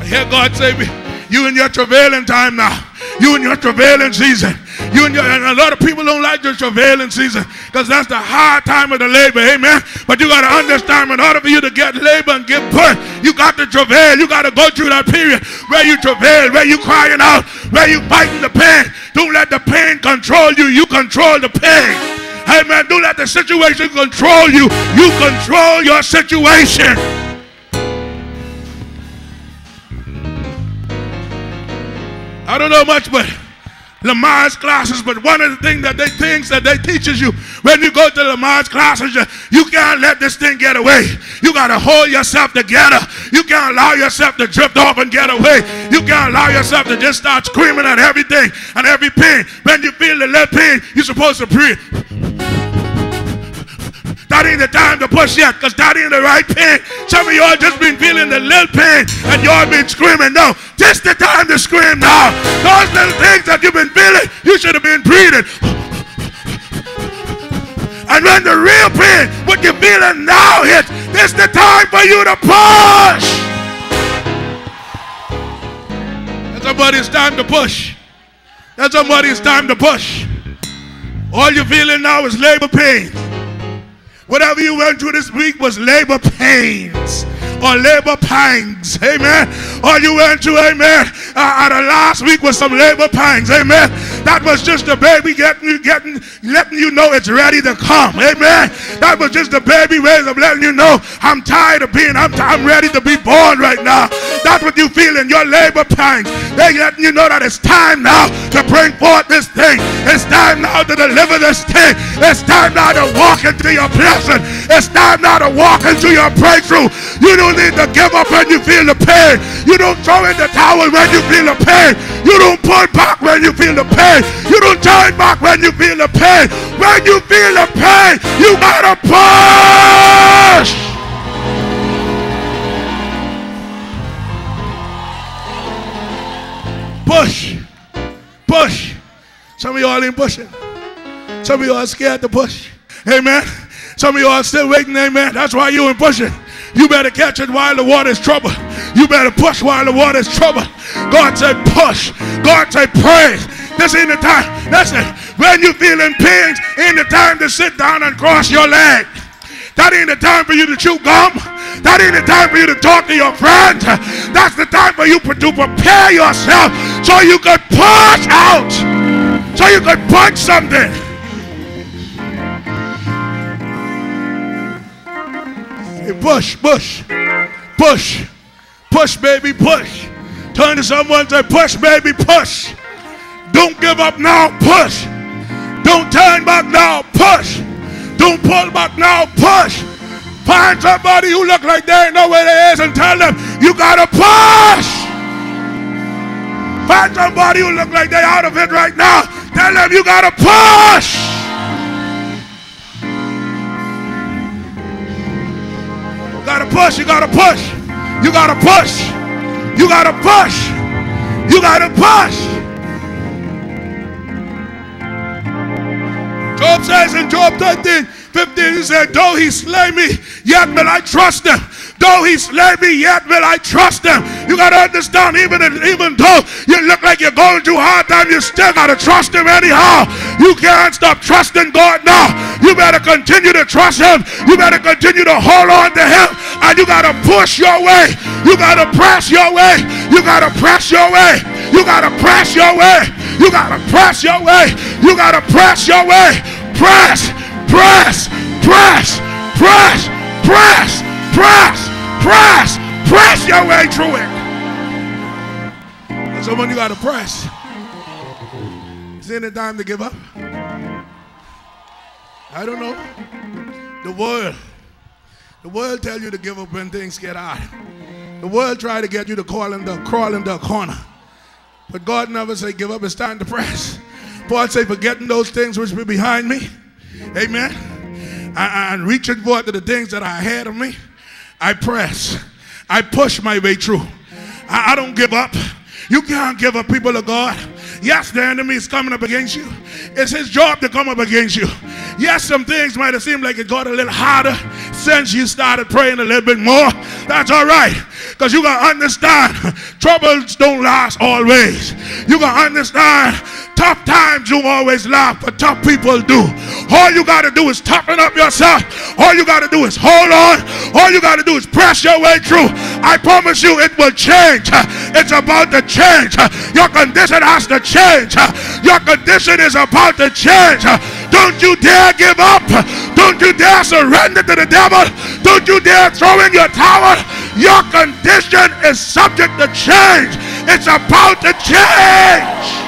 hear God say, you in your travailing time now. You in your travailing season. And a lot of people don't like the travailing season because that's the hard time of the labor. Amen. But you got to understand, in order for you to get labor and get birth, you got to travail. You got to go through that period where you travail, where you crying out, where you fighting the pain. Don't let the pain control you. You control the pain. Amen. Don't let the situation control you. You control your situation. I don't know much, but Lamar's classes, but one of the things that they teaches you when you go to Lamar's classes, you can't let this thing get away. You got to hold yourself together. You can't allow yourself to drift off and get away. You can't allow yourself to just start screaming at everything and every pain. When you feel the little pain, you're supposed to breathe. That ain't the time to push yet, because that ain't the right pain. Some of y'all just been feeling the little pain and y'all been screaming. No, this the time to scream now. Those little things that you've been feeling, you should have been breathing. And when the real pain, what you're feeling now hits, this the time for you to push. Tell somebody it's time to push. Tell somebody it's time to push. All you're feeling now is labor pain. Whatever you went through this week was labor pains or labor pangs, amen. All you went through, amen, the last week was some labor pangs, amen. That was just the baby letting you know it's ready to come, amen. That was just the baby ways of letting you know I'm tired of being, I'm ready to be born right now. That's what you feel in your labor pangs. They're letting you know that it's time now to bring forth this thing. It's time now to deliver this thing. It's time now to walk into your blessing. It's time now to walk into your breakthrough. You don't need to give up when you feel the pain. You don't throw in the towel when you feel the pain. You don't pull back when you feel the pain. You don't turn back when you feel the pain. When you feel the pain, you gotta push. Push. Push. Some of y'all ain't pushing. Some of y'all are scared to push. Amen. Some of y'all are still waiting. Amen. That's why you ain't pushing. You better catch it while the water is trouble. You better push while the water is trouble. God said push. God said praise. This ain't the time. Listen, when you feeling pains, ain't the time to sit down and cross your leg. That ain't the time for you to chew gum. That ain't the time for you to talk to your friends. That's the time for you to prepare yourself so you could push out. So you could punch something. Push, push, push, push, baby, push. Turn to someone and say, push, baby, push. Don't give up now, push. Don't turn back now, push. Don't pull back now, push. Find somebody who look like they ain't know where they is and tell them, you gotta push. Find somebody who look like they out of it right now. Tell them, you gotta push. You gotta push, you gotta push, you gotta push, you gotta push, you gotta push. Job says in Job 13:15, he said, though he slay me, yet will I trust him. Though he slay me, yet will I trust him. You got to understand, even though you look like you're going through hard time, you still got to trust him anyhow. You can't stop trusting God now. You better continue to trust him. You better continue to hold on to him. And you got to push your way. You got to press your way. You got to press your way. You got to press your way. You got to press your way. You got to press your way. Press, press, press, press, press, press, press, press your way through it. And someone you got to press. Is it the time to give up? I don't know. The world tell you to give up when things get hard. The world try to get you to crawl in the corner. But God never say give up. It's time to press. Paul say forgetting those things which be behind me. Amen. And reaching forward to the things that are ahead of me. I press. I push my way through. I don't give up. You can't give up, people of God. Yes, the enemy is coming up against you. It's his job to come up against you. Yes, some things might have seemed like it got a little harder since you started praying a little bit more. That's all right. Because you got to understand, troubles don't last always. You got to understand, tough times you always laugh, but tough people do. All you got to do is toughen up yourself. All you got to do is hold on. All you got to do is press your way through. I promise you it will change. It's about to change. Your condition has to change. Your condition is about to change. Don't you dare give up. Don't you dare surrender to the devil. Don't you dare throw in your towel. Your condition is subject to change. It's about to change.